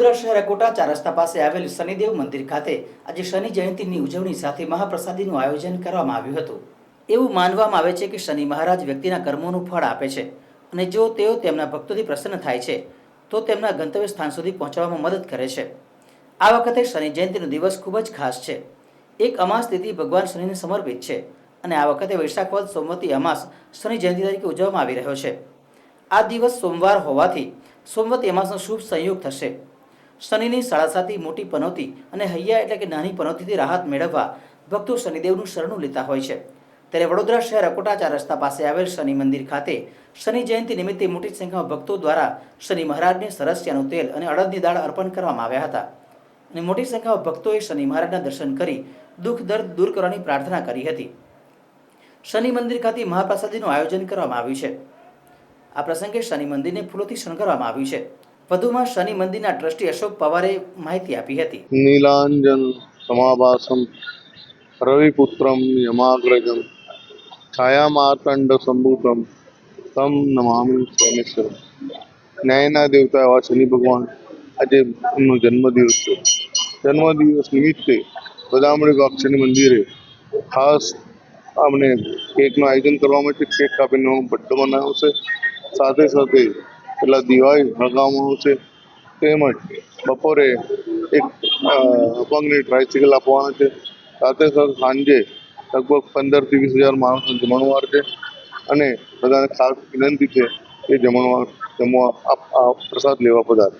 વડોદરા શહેર અકોટા ચાર રસ્તા પાસે આવેલ શનિદેવ મંદિર ખાતે આજે શનિ જયંતિની ઉજવણી સાથે મહાપ્રસાદીનું આયોજન કરવામાં આવ્યું હતું। એવું માનવામાં આવે છે કે શનિ મહારાજ વ્યક્તિના કર્મોનું ફળ આપે છે અને જો તેઓ તેમના ભક્તોથી પ્રસન્ન થાય છે તો તેમના ગંતવ્ય સ્થાન સુધી પહોંચવામાં મદદ કરે છે। આ વખતે શનિ જયંતિનો દિવસ ખૂબ જ ખાસ છે। એક અમાસ તિથિ ભગવાન શનિને સમર્પિત છે અને આ વખતે વૈશાખ વદ સોમવતી અમાસ શનિ જયંતિ તરીકે ઉજવવામાં આવી રહ્યો છે। આ દિવસ સોમવાર હોવાથી સોમવતી અમાસનો શુભ સંયોગ થશે। શનિની સાડાસાતી મોટી પનોતી અને હૈયા એટલે કે નાની પનોતીથી રાહત મેળવવા ભક્તો શનિદેવનું શરણું લેતા હોય છે। ત્યારે વડોદરા શહેર અકોટા ચાર રસ્તા પાસે આવેલ શનિ મંદિર ખાતે શનિ જયંતિ નિમિત્તે મોટી સંખ્યામાં ભક્તો દ્વારા શનિ મહારાજને સરસિયાનું તેલ અને અડદની દાળ અર્પણ કરવામાં આવ્યા હતા અને મોટી સંખ્યામાં ભક્તોએ શનિ મહારાજના દર્શન કરી દુઃખ દર્દ દૂર કરવાની પ્રાર્થના કરી હતી। શનિ મંદિર ખાતે મહાપ્રસાદીનું આયોજન કરવામાં આવ્યું છે। આ પ્રસંગે શનિ મંદિરને ફૂલોથી શણગારવામાં આવ્યું છે। વધુમાં શનિ મંદિરના ટ્રસ્ટી અશોક પવારે માહિતી આપી હતી। નીલાંજન સમાભાસમ રવિપુત્રમ યમાગ્રજમ છાયામાર્તંડ સંભૂતમ તમ નમામિ શનીશ્વરમ। ન્યાયના દેવતા એવા શનિ ભગવાન આજે એમનો જન્મદિવસ છે। જન્મદિવસ નિમિત્તે બદામડી બાગ શનિ મંદિરે ખાસ અમને કેકનું આયોજન કરવામાં છે। કેક કાપીને બર્થડે મનાવ્યો છે। સાથે સાથે પેલા દિવાળી સળગાવવામાં આવશે તેમજ બપોરે એક અપંગને ટ્રાયસિકલ આપવાના છે। સાથે સાથે સાંજે લગભગ 15 થી 20 હજાર માણસનો જમણવાર છે અને બધાને ખાસ વિનંતી છે કે જમણવાર જમવા પ્રસાદ લેવા પધારે।